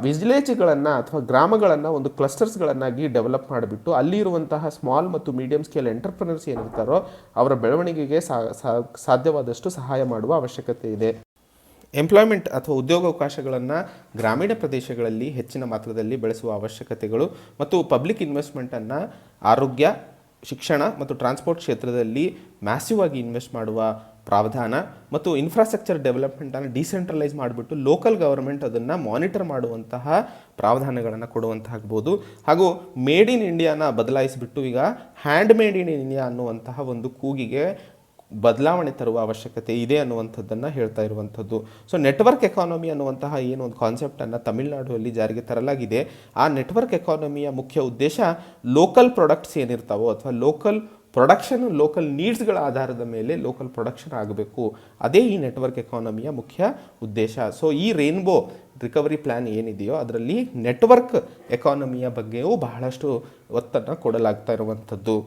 ವಿಲೇಜ್ಗಳನ್ನು ಅಥವಾ ಗ್ರಾಮಗಳನ್ನು ಒಂದು ಕ್ಲಸ್ಟರ್ಸ್ಗಳನ್ನಾಗಿ ಡೆವಲಪ್ ಮಾಡಿಬಿಟ್ಟು ಅಲ್ಲಿ ಇರುವಂತಹ ಸ್ಮಾಲ್ ಮತ್ತು ಮೀಡಿಯಂ ಸ್ಕೇಲ್ ಎಂಟರ್ಪ್ರಿನರ್ಸ್ ಏನಿರ್ತಾರೋ ಅವರ ಬೆಳವಣಿಗೆಗೆ ಸಾಧ್ಯವಾದಷ್ಟು ಸಹಾಯ ಮಾಡುವ ಅವಶ್ಯಕತೆ ಇದೆ. ಎಂಪ್ಲಾಯ್ಮೆಂಟ್ ಅಥವಾ ಉದ್ಯೋಗಾವಕಾಶಗಳನ್ನು ಗ್ರಾಮೀಣ ಪ್ರದೇಶಗಳಲ್ಲಿ ಹೆಚ್ಚಿನ ಮಾತ್ರದಲ್ಲಿ ಬೆಳೆಸುವ ಅವಶ್ಯಕತೆಗಳು ಮತ್ತು ಪಬ್ಲಿಕ್ ಇನ್ವೆಸ್ಟ್ಮೆಂಟನ್ನು ಆರೋಗ್ಯ, ಶಿಕ್ಷಣ ಮತ್ತು ಟ್ರಾನ್ಸ್ಪೋರ್ಟ್ ಕ್ಷೇತ್ರದಲ್ಲಿ ಮ್ಯಾಸಿವ್ ಆಗಿ ಇನ್ವೆಸ್ಟ್ ಮಾಡುವ ಪ್ರಾವಧಾನ ಮತ್ತು ಇನ್ಫ್ರಾಸ್ಟ್ರಕ್ಚರ್ ಡೆವಲಪ್ಮೆಂಟನ್ನು ಡಿಸೆಂಟ್ರಲೈಸ್ ಮಾಡಿಬಿಟ್ಟು ಲೋಕಲ್ ಗವರ್ಮೆಂಟ್ ಅದನ್ನು ಮಾನಿಟರ್ ಮಾಡುವಂತಹ ಪ್ರಾವಧಾನಗಳನ್ನು ಕೊಡುವಂತಾಗ್ಬೋದು. ಹಾಗೂ ಮೇಡ್ ಇನ್ ಇಂಡಿಯಾನ ಬದಲಾಯಿಸಿಬಿಟ್ಟು ಈಗ ಹ್ಯಾಂಡ್ ಮೇಡ್ ಇನ್ ಇಂಡಿಯಾ ಅನ್ನುವಂತಹ ಒಂದು ಕೂಗಿಗೆ ಬದಲಾವಣೆ ತರುವ ಅವಶ್ಯಕತೆ ಇದೆ ಅನ್ನುವಂಥದ್ದನ್ನು ಹೇಳ್ತಾ ಇರುವಂಥದ್ದು. ಸೊ ನೆಟ್ವರ್ಕ್ ಎಕಾನಮಿ ಅನ್ನುವಂತಹ ಏನು ಒಂದು ಕಾನ್ಸೆಪ್ಟನ್ನು ತಮಿಳುನಾಡುವಲ್ಲಿ ಜಾರಿಗೆ ತರಲಾಗಿದೆ. ಆ ನೆಟ್ವರ್ಕ್ ಎಕಾನಮಿಯ ಮುಖ್ಯ ಉದ್ದೇಶ ಲೋಕಲ್ ಪ್ರಾಡಕ್ಟ್ಸ್ ಏನಿರ್ತಾವೋ ಅಥವಾ ಲೋಕಲ್ ಪ್ರೊಡಕ್ಷನ್, ಲೋಕಲ್ ನೀಡ್ಸ್ಗಳ ಆಧಾರದ ಮೇಲೆ ಲೋಕಲ್ ಪ್ರೊಡಕ್ಷನ್ ಆಗಬೇಕು. ಅದೇ ಈ ನೆಟ್ವರ್ಕ್ ಎಕಾನಮಿಯ ಮುಖ್ಯ ಉದ್ದೇಶ. ಸೊ ಈ ರೇನ್ಬೋ ರಿಕವರಿ ಪ್ಲ್ಯಾನ್ ಏನಿದೆಯೋ ಅದರಲ್ಲಿ ನೆಟ್ವರ್ಕ್ ಎಕಾನಮಿಯ ಬಗ್ಗೆಯೂ ಬಹಳಷ್ಟು ಒತ್ತನ್ನು ಕೊಡಲಾಗ್ತಾ ಇರುವಂಥದ್ದು.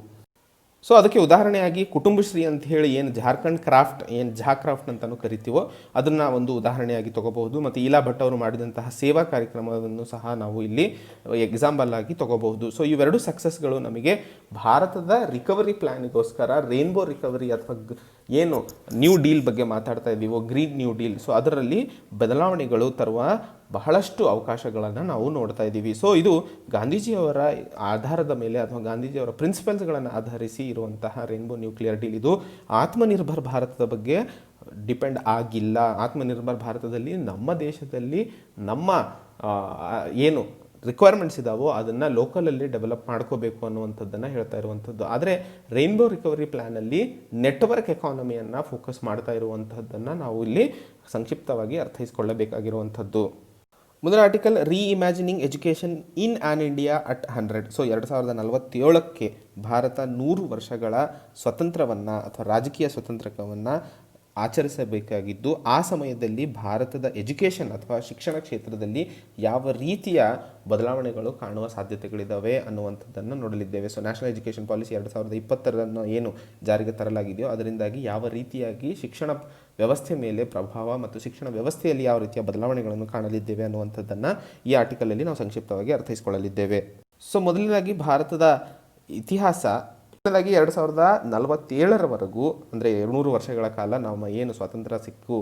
ಸೊ ಅದಕ್ಕೆ ಉದಾಹರಣೆಯಾಗಿ ಕುಟುಂಬಶ್ರೀ ಅಂತ ಹೇಳಿ ಏನು ಜಾರ್ಖಂಡ್ ಕ್ರಾಫ್ಟ್, ಏನು ಕ್ರಾಫ್ಟ್ ಅಂತಲೂ ಕರಿತೀವೋ ಅದನ್ನು ಒಂದು ಉದಾಹರಣೆಯಾಗಿ ತಗೋಬಹುದು. ಮತ್ತು ಇಲಾ ಭಟ್ ಅವರು ಮಾಡಿದಂತಹ ಸೇವಾ ಕಾರ್ಯಕ್ರಮವನ್ನು ಸಹ ನಾವು ಇಲ್ಲಿ ಎಕ್ಸಾಂಪಲ್ ಆಗಿ ತಗೋಬಹುದು. ಸೊ ಇವೆರಡು ಸಕ್ಸಸ್ಗಳು ನಮಗೆ ಭಾರತದ ರಿಕವರಿ ಪ್ಲ್ಯಾನಿಗೋಸ್ಕರ ರೇನ್ಬೋ ರಿಕವರಿ ಅಥವಾ ಏನು ನ್ಯೂ ಡೀಲ್ ಬಗ್ಗೆ ಮಾತಾಡ್ತಾ ಇದ್ದೀವೋ, ಗ್ರೀನ್ ನ್ಯೂ ಡೀಲ್, ಸೊ ಅದರಲ್ಲಿ ಬದಲಾವಣೆಗಳು ತರುವ ಬಹಳಷ್ಟು ಅವಕಾಶಗಳನ್ನು ನಾವು ನೋಡ್ತಾ ಇದ್ದೀವಿ. ಸೊ ಇದು ಗಾಂಧೀಜಿಯವರ ಆಧಾರದ ಮೇಲೆ ಅಥವಾ ಗಾಂಧೀಜಿಯವರ ಪ್ರಿನ್ಸಿಪಲ್ಸ್ಗಳನ್ನು ಆಧರಿಸಿ ಇರುವಂತಹ ರೇನ್ಬೋ ನ್ಯೂಕ್ಲಿಯರ್ ಡೀಲ್. ಇದು ಆತ್ಮನಿರ್ಭರ್ ಭಾರತದ ಬಗ್ಗೆ ಡಿಪೆಂಡ್ ಆಗಿಲ್ಲ. ಆತ್ಮನಿರ್ಭರ್ ಭಾರತದಲ್ಲಿ ನಮ್ಮ ದೇಶದಲ್ಲಿ ನಮ್ಮ ಏನು ರಿಕ್ವೈರ್ಮೆಂಟ್ಸ್ ಇದ್ದಾವೋ ಅದನ್ನು ಲೋಕಲಲ್ಲಿ ಡೆವಲಪ್ ಮಾಡ್ಕೋಬೇಕು ಅನ್ನುವಂಥದ್ದನ್ನು ಹೇಳ್ತಾ ಇರುವಂಥದ್ದು. ಆದರೆ ರೇನ್ಬೋ ರಿಕವರಿ ಪ್ಲ್ಯಾನಲ್ಲಿ ನೆಟ್ವರ್ಕ್ ಎಕಾನಮಿಯನ್ನು ಫೋಕಸ್ ಮಾಡ್ತಾ ಇರುವಂಥದ್ದನ್ನು ನಾವು ಇಲ್ಲಿ ಸಂಕ್ಷಿಪ್ತವಾಗಿ ಅರ್ಥೈಸಿಕೊಳ್ಳಬೇಕಾಗಿರುವಂಥದ್ದು. ಮುಂದಿನ article, reimagining education in an India at 100. So 2047ಕ್ಕೆ ಭಾರತ 100 ವರ್ಷಗಳ ಸ್ವತಂತ್ರವನ್ನು ಅಥವಾ ರಾಜಕೀಯ ಸ್ವತಂತ್ರವನ್ನು ಆಚರಿಸಬೇಕಾಗಿದ್ದು, ಆ ಸಮಯದಲ್ಲಿ ಭಾರತದ ಎಜುಕೇಷನ್ ಅಥವಾ ಶಿಕ್ಷಣ ಕ್ಷೇತ್ರದಲ್ಲಿ ಯಾವ ರೀತಿಯ ಬದಲಾವಣೆಗಳು ಕಾಣುವ ಸಾಧ್ಯತೆಗಳಿದ್ದಾವೆ ಅನ್ನುವಂಥದ್ದನ್ನು ನೋಡಲಿದ್ದೇವೆ. ಸೊ ನ್ಯಾಷನಲ್ ಎಜುಕೇಷನ್ ಪಾಲಿಸಿ 2020 ಏನು ಜಾರಿಗೆ ತರಲಾಗಿದೆಯೋ ಅದರಿಂದಾಗಿ ಯಾವ ರೀತಿಯಾಗಿ ಶಿಕ್ಷಣ ವ್ಯವಸ್ಥೆ ಮೇಲೆ ಪ್ರಭಾವ ಮತ್ತು ಶಿಕ್ಷಣ ವ್ಯವಸ್ಥೆಯಲ್ಲಿ ಯಾವ ರೀತಿಯ ಬದಲಾವಣೆಗಳನ್ನು ಕಾಣಲಿದ್ದೇವೆ ಅನ್ನುವಂಥದ್ದನ್ನು ಈ ಆರ್ಟಿಕಲಲ್ಲಿ ನಾವು ಸಂಕ್ಷಿಪ್ತವಾಗಿ ಅರ್ಥೈಸಿಕೊಳ್ಳಲಿದ್ದೇವೆ. ಸೊ ಮೊದಲನೇದಾಗಿ ಭಾರತದ ಇತಿಹಾಸ 2047ರವರೆಗೂ ಅಂದರೆ 200 ವರ್ಷಗಳ ಕಾಲ ನಮ್ಮ ಏನು ಸ್ವಾತಂತ್ರ್ಯ ಸಿಕ್ಕು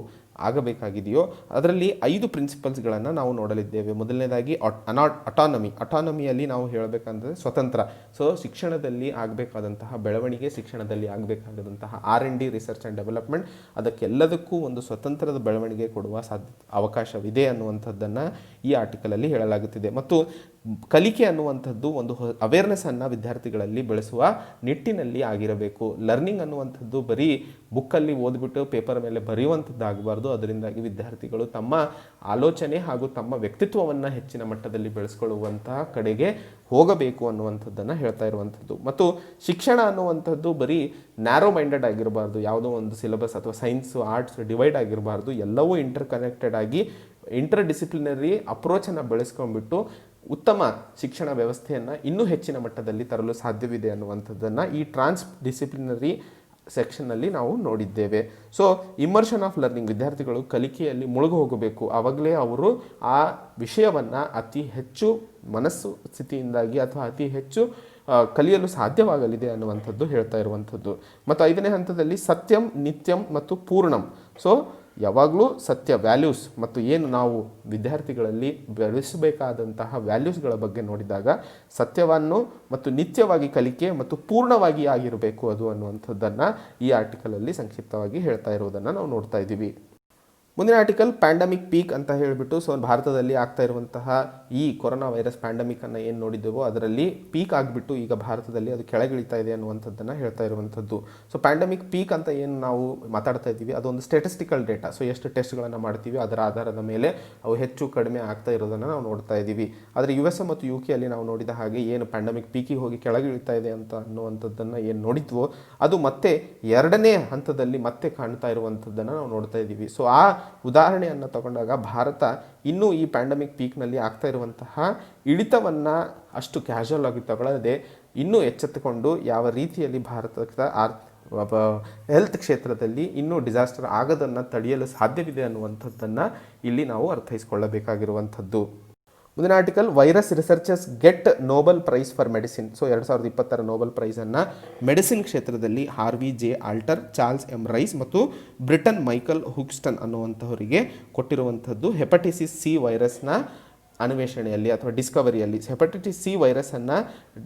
ಆಗಬೇಕಾಗಿದೆಯೋ ಅದರಲ್ಲಿ 5 ಪ್ರಿನ್ಸಿಪಲ್ಸ್ಗಳನ್ನು ನಾವು ನೋಡಲಿದ್ದೇವೆ. ಮೊದಲನೇದಾಗಿ ಅಟಾನಮಿಯಲ್ಲಿ ನಾವು ಹೇಳಬೇಕಂದ್ರೆ ಸ್ವತಂತ್ರ. ಸೊ ಶಿಕ್ಷಣದಲ್ಲಿ ಆಗಬೇಕಾದಂತಹ ಬೆಳವಣಿಗೆ, ಶಿಕ್ಷಣದಲ್ಲಿ ಆಗಬೇಕಾದಂತಹ R&D ರಿಸರ್ಚ್ ಆ್ಯಂಡ್ ಡೆವಲಪ್ಮೆಂಟ್, ಅದಕ್ಕೆಲ್ಲದಕ್ಕೂ ಒಂದು ಸ್ವತಂತ್ರದ ಬೆಳವಣಿಗೆ ಕೊಡುವ ಅವಕಾಶವಿದೆ ಅನ್ನುವಂಥದ್ದನ್ನು ಈ ಆರ್ಟಿಕಲಲ್ಲಿ ಹೇಳಲಾಗುತ್ತಿದೆ. ಮತ್ತು ಕಲಿಕೆ ಅನ್ನುವಂಥದ್ದು ಒಂದು ಅವೇರ್ನೆಸ್ಸನ್ನು ವಿದ್ಯಾರ್ಥಿಗಳಲ್ಲಿ ಬೆಳೆಸುವ ನಿಟ್ಟಿನಲ್ಲಿ ಆಗಿರಬೇಕು. ಲರ್ನಿಂಗ್ ಅನ್ನುವಂಥದ್ದು ಬರೀ ಬುಕ್ಕಲ್ಲಿ ಓದ್ಬಿಟ್ಟು ಪೇಪರ್ ಮೇಲೆ ಬರೆಯುವಂಥದ್ದು ಆಗಬಾರ್ದು. ಅದರಿಂದಾಗಿ ವಿದ್ಯಾರ್ಥಿಗಳು ತಮ್ಮ ಆಲೋಚನೆ ಹಾಗೂ ತಮ್ಮ ವ್ಯಕ್ತಿತ್ವವನ್ನು ಹೆಚ್ಚಿನ ಮಟ್ಟದಲ್ಲಿ ಬೆಳೆಸ್ಕೊಳ್ಳುವಂತಹ ಕಡೆಗೆ ಹೋಗಬೇಕು ಅನ್ನುವಂಥದ್ದನ್ನು ಹೇಳ್ತಾ ಇರುವಂಥದ್ದು. ಮತ್ತು ಶಿಕ್ಷಣ ಅನ್ನುವಂಥದ್ದು ಬರೀ ನ್ಯಾರೋ ಮೈಂಡೆಡ್ ಆಗಿರಬಾರ್ದು, ಯಾವುದೋ ಒಂದು ಸಿಲೆಬಸ್ ಅಥವಾ ಸೈನ್ಸು ಆರ್ಟ್ಸ್ ಡಿವೈಡ್ ಆಗಿರಬಾರ್ದು. ಎಲ್ಲವೂ ಇಂಟರ್ ಕನೆಕ್ಟೆಡ್ ಆಗಿ ಇಂಟರ್ ಡಿಸಿಪ್ಲಿನರಿ ಅಪ್ರೋಚನ್ನು ಬೆಳೆಸ್ಕೊಂಡ್ಬಿಟ್ಟು ಉತ್ತಮ ಶಿಕ್ಷಣ ವ್ಯವಸ್ಥೆಯನ್ನು ಇನ್ನೂ ಹೆಚ್ಚಿನ ಮಟ್ಟದಲ್ಲಿ ತರಲು ಸಾಧ್ಯವಿದೆ ಅನ್ನುವಂಥದ್ದನ್ನು ಈ ಟ್ರಾನ್ಸ್ ಡಿಸಿಪ್ಲಿನರಿ ಸೆಕ್ಷನ್ನಲ್ಲಿ ನಾವು ನೋಡಿದ್ದೇವೆ. ಸೊ ಇಮರ್ಷನ್ ಆಫ್ ಲರ್ನಿಂಗ್, ವಿದ್ಯಾರ್ಥಿಗಳು ಕಲಿಕೆಯಲ್ಲಿ ಮುಳುಗು ಹೋಗಬೇಕು. ಆವಾಗಲೇ ಅವರು ಆ ವಿಷಯವನ್ನು ಅತಿ ಹೆಚ್ಚು ಮನಸ್ಸು ಸ್ಥಿತಿಯಿಂದಾಗಿ ಅಥವಾ ಅತಿ ಹೆಚ್ಚು ಕಲಿಯಲು ಸಾಧ್ಯವಾಗಲಿದೆ ಅನ್ನುವಂಥದ್ದು ಹೇಳ್ತಾ ಇರುವಂಥದ್ದು. ಮತ್ತು 5ನೇ ಹಂತದಲ್ಲಿ ಸತ್ಯಂ, ನಿತ್ಯಂ ಮತ್ತು ಪೂರ್ಣಂ. ಸೊ ಯಾವಾಗಲೂ ಸತ್ಯ, ವ್ಯಾಲ್ಯೂಸ್ ಮತ್ತು ಏನು ನಾವು ವಿದ್ಯಾರ್ಥಿಗಳಲ್ಲಿ ಬೆಳೆಸಬೇಕಾದಂತಹ ವ್ಯಾಲ್ಯೂಸ್ಗಳ ಬಗ್ಗೆ ನೋಡಿದಾಗ ಸತ್ಯವನ್ನು ಮತ್ತು ನಿತ್ಯವಾಗಿ ಕಲಿಕೆ ಮತ್ತು ಪೂರ್ಣವಾಗಿ ಆಗಿರಬೇಕು ಅದು ಅನ್ನುವಂಥದ್ದನ್ನು ಈ ಆರ್ಟಿಕಲಲ್ಲಿ ಸಂಕ್ಷಿಪ್ತವಾಗಿ ಹೇಳ್ತಾ ಇರೋದನ್ನು ನಾವು ನೋಡ್ತಾ ಇದ್ದೀವಿ. ಮುಂದಿನ ಆರ್ಟಿಕಲ್, ಪ್ಯಾಂಡಮಿಕ್ ಪೀಕ್ ಅಂತ ಹೇಳಿಬಿಟ್ಟು, ಸೊ ಭಾರತದಲ್ಲಿ ಆಗ್ತಾ ಇರುವಂತಹ ಈ ಕೊರೋನಾ ವೈರಸ್ ಪ್ಯಾಂಡಮಿಕನ್ನು ಏನು ನೋಡಿದ್ದೇವೋ ಅದರಲ್ಲಿ ಪೀಕ್ ಆಗಿಬಿಟ್ಟು ಈಗ ಭಾರತದಲ್ಲಿ ಅದು ಕೆಳಗಿಳಿತಾ ಇದೆ ಅನ್ನುವಂಥದ್ದನ್ನು ಹೇಳ್ತಾ ಇರುವಂಥದ್ದು. ಸೊ ಪ್ಯಾಂಡಮಿಕ್ ಪೀಕ್ ಅಂತ ಏನು ನಾವು ಮಾತಾಡ್ತಾ ಇದ್ದೀವಿ ಅದೊಂದು ಸ್ಟ್ಯಾಟಿಸ್ಟಿಕಲ್ ಡೇಟಾ. ಸೊ ಎಷ್ಟು ಟೆಸ್ಟ್ಗಳನ್ನು ಮಾಡ್ತೀವಿ ಅದರ ಆಧಾರದ ಮೇಲೆ ಅವು ಹೆಚ್ಚು ಕಡಿಮೆ ಆಗ್ತಾ ಇರೋದನ್ನು ನಾವು ನೋಡ್ತಾ ಇದ್ದೀವಿ. ಆದರೆ US ಮತ್ತು UK ಅಲ್ಲಿ ನಾವು ನೋಡಿದ ಹಾಗೆ ಏನು ಪ್ಯಾಂಡಮಿಕ್ ಪೀಕಿಗೆ ಹೋಗಿ ಕೆಳಗಿಳಿತಾ ಇದೆ ಅಂತ ಅನ್ನುವಂಥದ್ದನ್ನು ಏನು ನೋಡಿದ್ವೋ ಅದು ಮತ್ತೆ 2ನೇ ಹಂತದಲ್ಲಿ ಮತ್ತೆ ಕಾಣ್ತಾ ಇರುವಂಥದ್ದನ್ನು ನಾವು ನೋಡ್ತಾ ಇದ್ದೀವಿ. ಸೊ ಆ ಉದಾಹರಣೆಯನ್ನು ತಗೊಂಡಾಗ ಭಾರತ ಇನ್ನೂ ಈ ಪ್ಯಾಂಡಮಿಕ್ ಪೀಕ್ನಲ್ಲಿ ಆಗ್ತಾ ಇರುವಂತಹ ಇಳಿತವನ್ನು ಅಷ್ಟು ಕ್ಯಾಶುವಲ್ ಆಗಿ ತಗೊಳ್ಳದೆ ಇನ್ನೂ ಎಚ್ಚೆತ್ತುಕೊಂಡು ಯಾವ ರೀತಿಯಲ್ಲಿ ಭಾರತದ ಹೆಲ್ತ್ ಕ್ಷೇತ್ರದಲ್ಲಿ ಇನ್ನೂ ಡಿಸಾಸ್ಟರ್ ಆಗೋದನ್ನು ತಡೆಯಲು ಸಾಧ್ಯವಿದೆ ಅನ್ನುವಂಥದ್ದನ್ನು ಇಲ್ಲಿ ನಾವು ಅರ್ಥೈಸಿಕೊಳ್ಳಬೇಕಾಗಿರುವಂಥದ್ದು. ಮುಂದಿನ article, virus researchers get Nobel prize for medicine. So 2020 Nobel ಪ್ರೈಸನ್ನು ಮೆಡಿಸಿನ್ ಕ್ಷೇತ್ರದಲ್ಲಿ Harvey J Alter, Charles M Rice ಮತ್ತು ಬ್ರಿಟನ್ ಮೈಕಲ್ ಹುಕ್ಸ್ಟನ್ ಅನ್ನುವಂಥವರಿಗೆ ಕೊಟ್ಟಿರುವಂಥದ್ದು. ಹೆಪಟೈಟಿಸ್ ಸಿ ವೈರಸ್ನ ಅನ್ವೇಷಣೆಯಲ್ಲಿ ಅಥವಾ ಡಿಸ್ಕವರಿಯಲ್ಲಿ, ಹೆಪಟೈಟಿಸ್ ಸಿ ವೈರಸ್ಸನ್ನು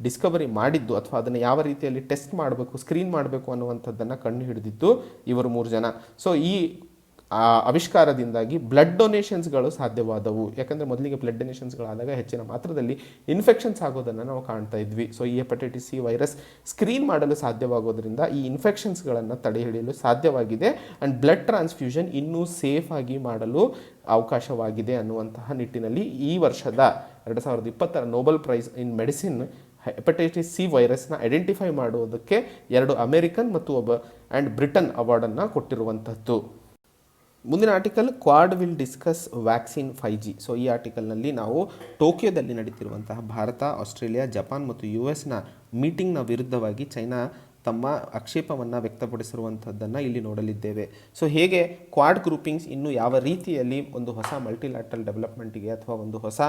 ಡಿಸ್ಕವರಿ ಮಾಡಿದ್ದು ಅಥವಾ ಅದನ್ನು ಯಾವ ರೀತಿಯಲ್ಲಿ ಟೆಸ್ಟ್ ಮಾಡಬೇಕು, ಸ್ಕ್ರೀನ್ ಮಾಡಬೇಕು ಅನ್ನುವಂಥದ್ದನ್ನು ಕಂಡು ಹಿಡಿದಿದ್ದು ಇವರು 3 ಜನ. ಸೊ ಈ ಆವಿಷ್ಕಾರದಿಂದಾಗಿ ಬ್ಲಡ್ ಡೊನೇಷನ್ಸ್ಗಳು ಸಾಧ್ಯವಾದವು. ಯಾಕಂದರೆ ಮೊದಲಿಗೆ ಬ್ಲಡ್ ಡೊನೇಷನ್ಸ್ಗಳಾದಾಗ ಹೆಚ್ಚಿನ ಮಾತ್ರದಲ್ಲಿ ಇನ್ಫೆಕ್ಷನ್ಸ್ ಆಗೋದನ್ನು ನಾವು ಕಾಣ್ತಾ ಇದ್ವಿ. ಸೊ ಈ ಹೆಪಟೈಟಿಸ್ ಸಿ ವೈರಸ್ ಸ್ಕ್ರೀನ್ ಮಾಡಲು ಸಾಧ್ಯವಾಗೋದ್ರಿಂದ ಈ ಇನ್ಫೆಕ್ಷನ್ಸ್ಗಳನ್ನು ತಡೆ ಹಿಡಿಯಲು ಸಾಧ್ಯವಾಗಿದೆ. ಆ್ಯಂಡ್ ಬ್ಲಡ್ ಟ್ರಾನ್ಸ್ಫ್ಯೂಷನ್ ಇನ್ನೂ ಸೇಫ್ ಆಗಿ ಮಾಡಲು ಅವಕಾಶವಾಗಿದೆ ಅನ್ನುವಂತಹ ನಿಟ್ಟಿನಲ್ಲಿ ಈ ವರ್ಷದ 2020 Nobel prize in medicine hepatitis C ವೈರಸ್ನ ಐಡೆಂಟಿಫೈ ಮಾಡುವುದಕ್ಕೆ 2 ಅಮೆರಿಕನ್ ಮತ್ತು ಒಬ್ಬ ಆ್ಯಂಡ್ ಬ್ರಿಟನ್ ಅವಾರ್ಡನ್ನು ಕೊಟ್ಟಿರುವಂಥದ್ದು. ಮುಂದಿನ article, Quad will discuss vaccine 5G. So ಈ ಆರ್ಟಿಕಲ್ನಲ್ಲಿ ನಾವು ಟೋಕಿಯೋದಲ್ಲಿ ನಡೀತಿರುವಂತಹ ಭಾರತ, ಆಸ್ಟ್ರೇಲಿಯಾ, ಜಪಾನ್ ಮತ್ತು US ಮೀಟಿಂಗ್ನ ವಿರುದ್ಧವಾಗಿ ಚೈನಾ ತಮ್ಮ ಆಕ್ಷೇಪವನ್ನು ವ್ಯಕ್ತಪಡಿಸಿರುವಂಥದ್ದನ್ನು ಇಲ್ಲಿ ನೋಡಲಿದ್ದೇವೆ. ಸೊ ಹೇಗೆ ಕ್ವಾಡ್ ಗ್ರೂಪಿಂಗ್ಸ್ ಇನ್ನು ಯಾವ ರೀತಿಯಲ್ಲಿ ಒಂದು ಹೊಸ ಮಲ್ಟಿಲ್ಯಾಟ್ರಲ್ ಡೆವಲಪ್ಮೆಂಟಿಗೆ ಅಥವಾ ಒಂದು ಹೊಸ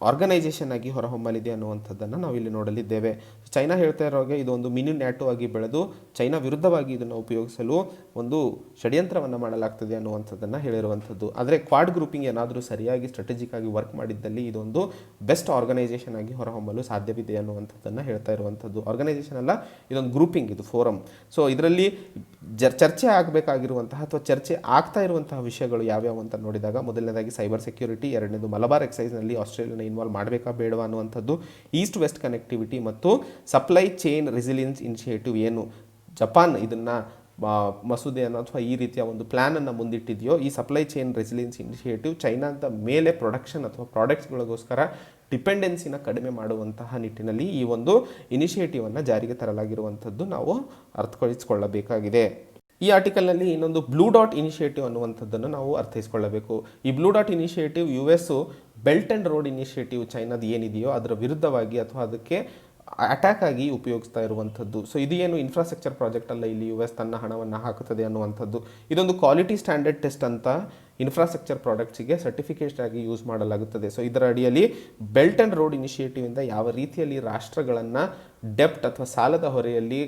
ಆರ್ಗನೈಸೇಷನ್ ಆಗಿ ಹೊರಹೊಮ್ಮಲಿದೆ ಅನ್ನುವಂಥದ್ದನ್ನು ನಾವು ಇಲ್ಲಿ ನೋಡಲಿದ್ದೇವೆ. ಚೈನಾ ಹೇಳ್ತಾ ಇರೋಗೆ ಇದು ಒಂದು ಮಿನಿ ನ್ಯಾಟೋ ಆಗಿ ಬೆಳೆದು ಚೈನಾ ವಿರುದ್ಧವಾಗಿ ಇದನ್ನು ಉಪಯೋಗಿಸಲು ಒಂದು ಷಡ್ಯಂತ್ರವನ್ನು ಮಾಡಲಾಗ್ತದೆ ಅನ್ನುವಂಥದ್ದನ್ನು ಹೇಳಿರುವಂಥದ್ದು. ಆದರೆ ಕ್ವಾಡ್ ಗ್ರೂಪಿಂಗ್ ಏನಾದರೂ ಸರಿಯಾಗಿ ಸ್ಟ್ರಾಟಜಿಕ್ ಆಗಿ ವರ್ಕ್ ಮಾಡಿದ್ದಲ್ಲಿ ಇದೊಂದು ಬೆಸ್ಟ್ ಆರ್ಗನೈಸೇಷನ್ ಆಗಿ ಹೊರಹೊಮ್ಮಲು ಸಾಧ್ಯವಿದೆ ಅನ್ನುವಂಥದ್ದನ್ನು ಹೇಳ್ತಾ ಇರುವಂಥದ್ದು. ಆರ್ಗನೈಸೇಷನ್ ಅಲ್ಲ, ಇದೊಂದು ಗ್ರೂಪಿಂಗ್, ಇದು ಫೋರಮ್. ಸೊ ಇದರಲ್ಲಿ ಚರ್ಚೆ ಆಗಬೇಕಾಗಿರುವಂತಹ ಅಥವಾ ಚರ್ಚೆ ಆಗ್ತಾ ಇರುವಂತಹ ವಿಷಯಗಳು ಯಾವ್ಯಾವು ಅಂತ ನೋಡಿದಾಗ, ಮೊದಲನೇದಾಗಿ ಸೈಬರ್ ಸೆಕ್ಯೂರಿಟಿ, ಎರಡನೇದು ಮಲಬಾರ್ ಎಕ್ಸೈಸ್ನಲ್ಲಿ ಆಸ್ಟ್ರೇಲಿಯಾನ ಇನ್ವಾಲ್ವ್ ಮಾಡಬೇಕಾ ಬೇಡವಾ ಅನ್ನುವಂಥದ್ದು, ಈಸ್ಟ್ ವೆಸ್ಟ್ ಕನೆಕ್ಟಿವಿಟಿ ಮತ್ತು ಸಪ್ಲೈ ಚೈನ್ ರೆಸಿಲಿಯನ್ಸ್ ಇನಿಷಿಯೇಟಿವ್ ಏನು ಜಪಾನ್ ಇದನ್ನು ಮಸೂದೆಯನ್ನು ಅಥವಾ ಈ ರೀತಿಯ ಒಂದು ಪ್ಲ್ಯಾನನ್ನು ಮುಂದಿಟ್ಟಿದೆಯೋ, ಈ ಸಪ್ಲೈ ಚೈನ್ ರೆಸಿಲಿಯನ್ಸ್ ಇನಿಷಿಯೇಟಿವ್ ಚೈನಾದ ಮೇಲೆ ಪ್ರೊಡಕ್ಷನ್ ಅಥವಾ ಪ್ರಾಡಕ್ಟ್ಸ್ಗಳಿಗೋಸ್ಕರ ಡಿಪೆಂಡೆನ್ಸಿನ ಕಡಿಮೆ ಮಾಡುವಂತಹ ನಿಟ್ಟಿನಲ್ಲಿ ಈ ಒಂದು ಇನಿಷಿಯೇಟಿವನ್ನು ಜಾರಿಗೆ ತರಲಾಗಿರುವಂಥದ್ದು ನಾವು ಅರ್ಥೈಸಿಕೊಳ್ಳಬೇಕಾಗಿದೆ. ಈ ಆರ್ಟಿಕಲ್ನಲ್ಲಿ ಇನ್ನೊಂದು ಬ್ಲೂ ಡಾಟ್ ಇನಿಷಿಯೇಟಿವ್ ಅನ್ನುವಂಥದ್ದನ್ನು ನಾವು ಅರ್ಥೈಸಿಕೊಳ್ಳಬೇಕು. ಈ blue dot initiative US belt and road initiative ಚೈನಾದ ಏನಿದೆಯೋ ಅದರ ವಿರುದ್ಧವಾಗಿ ಅಥವಾ ಅದಕ್ಕೆ ಅಟ್ಯಾಕ್ ಆಗಿ ಉಪಯೋಗಿಸ್ತಾ ಇರುವಂಥದ್ದು. ಸೊ ಇದು ಏನು ಇನ್ಫ್ರಾಸ್ಟ್ರಕ್ಚರ್ ಪ್ರಾಜೆಕ್ಟ್ ಅಲ್ಲ, ಇಲ್ಲಿ US ತನ್ನ ಹಣವನ್ನು ಹಾಕುತ್ತದೆ ಅನ್ನುವಂಥದ್ದು. ಇದೊಂದು ಕ್ವಾಲಿಟಿ ಸ್ಟ್ಯಾಂಡರ್ಡ್ ಟೆಸ್ಟ್ ಅಂತ ಇನ್ಫ್ರಾಸ್ಟ್ರಕ್ಚರ್ ಪ್ರಾಡಕ್ಟ್ಸಿಗೆ ಸರ್ಟಿಫಿಕೇಟ್ ಆಗಿ ಯೂಸ್ ಮಾಡಲಾಗುತ್ತದೆ. ಸೊ ಇದರ ಅಡಿಯಲ್ಲಿ ಬೆಲ್ಟ್ ಆ್ಯಂಡ್ ರೋಡ್ ಇನಿಷಿಯೇಟಿವಿಂದ ಯಾವ ರೀತಿಯಲ್ಲಿ ರಾಷ್ಟ್ರಗಳನ್ನು ಡೆಪ್ಟ್ ಅಥವಾ ಸಾಲದ ಹೊರೆಯಲ್ಲಿ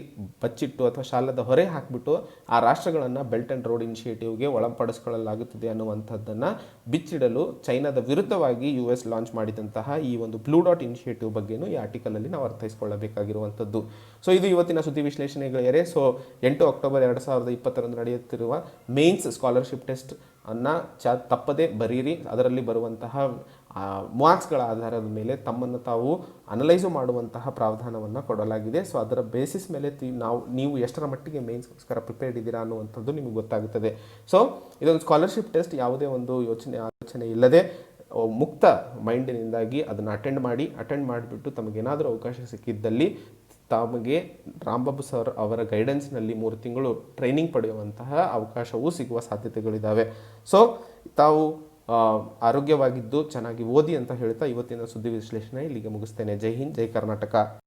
ಬಚ್ಚಿಟ್ಟು ಅಥವಾ ಸಾಲದ ಹೊರೆ ಹಾಕಿಬಿಟ್ಟು ಆ ರಾಷ್ಟ್ರಗಳನ್ನು ಬೆಲ್ಟ್ ಆ್ಯಂಡ್ ರೋಡ್ ಇನಿಷಿಯೇಟಿವ್ಗೆ ಒಳಪಡಿಸಿಕೊಳ್ಳಲಾಗುತ್ತದೆ ಅನ್ನುವಂಥದ್ದನ್ನು ಬಿಚ್ಚಿಡಲು ಚೈನಾದ ವಿರುದ್ಧವಾಗಿ US ಲಾಂಚ್ ಮಾಡಿದಂತಹ ಈ ಒಂದು ಬ್ಲೂ ಡಾಟ್ ಇನಿಷಿಯೇಟಿವ್ ಬಗ್ಗೆಯೂ ಈ ಆರ್ಟಿಕಲಲ್ಲಿ ನಾವು ಅರ್ಥೈಸಿಕೊಳ್ಳಬೇಕಾಗಿರುವಂಥದ್ದು. ಸೊ ಇದು ಇವತ್ತಿನ ಸುದ್ದಿ ವಿಶ್ಲೇಷಣೆಗಳೇ. ಸೊ 8 ಅಕ್ಟೋಬರ್ 2020 ನಡೆಯುತ್ತಿರುವ ಮೇನ್ಸ್ ಸ್ಕಾಲರ್ಶಿಪ್ ಟೆಸ್ಟ್ ಅನ್ನು ತಪ್ಪದೆ ಬರೀರಿ. ಅದರಲ್ಲಿ ಬರುವಂತಹ ಮಾರ್ಕ್ಸ್ಗಳ ಆಧಾರದ ಮೇಲೆ ತಮ್ಮನ್ನು ತಾವು ಅನಲೈಸು ಮಾಡುವಂತಹ ಪ್ರಾವಧಾನವನ್ನು ಕೊಡಲಾಗಿದೆ. ಸೊ ಅದರ ಬೇಸಿಸ್ ಮೇಲೆ ನೀವು ಎಷ್ಟರ ಮಟ್ಟಿಗೆ ಮೇನ್ಸ್ಗೋಸ್ಕರ ಪ್ರಿಪೇರ್ಡ್ ಇದ್ದೀರಾ ಅನ್ನುವಂಥದ್ದು ನಿಮಗೆ ಗೊತ್ತಾಗುತ್ತದೆ. ಸೊ ಇದೊಂದು ಸ್ಕಾಲರ್ಶಿಪ್ ಟೆಸ್ಟ್ ಯಾವುದೇ ಒಂದು ಆಲೋಚನೆ ಇಲ್ಲದೆ ಮುಕ್ತ ಮೈಂಡಿನಿಂದಾಗಿ ಅದನ್ನು ಅಟೆಂಡ್ ಮಾಡಿಬಿಟ್ಟು ತಮಗೇನಾದರೂ ಅವಕಾಶ ಸಿಕ್ಕಿದ್ದಲ್ಲಿ ತಮಗೆ ರಾಂಬಾಬು ಸರ್ ಅವರ ಗೈಡೆನ್ಸ್ನಲ್ಲಿ 3 ತಿಂಗಳು ಟ್ರೈನಿಂಗ್ ಪಡೆಯುವಂತಹ ಅವಕಾಶವೂ ಸಿಗುವ ಸಾಧ್ಯತೆಗಳಿದ್ದಾವೆ. ಸೊ ತಾವು ಆರೋಗ್ಯವಾಗಿದ್ದು ಚೆನ್ನಾಗಿ ಓದಿ ಅಂತ ಹೇಳ್ತಾ ಇವತ್ತಿನ ಸುದ್ದಿ ವಿಶ್ಲೇಷಣೆ ಇಲ್ಲಿಗೆ ಮುಗಿಸ್ತೇನೆ. ಜೈ ಹಿಂದ್, ಜೈ ಕರ್ನಾಟಕ.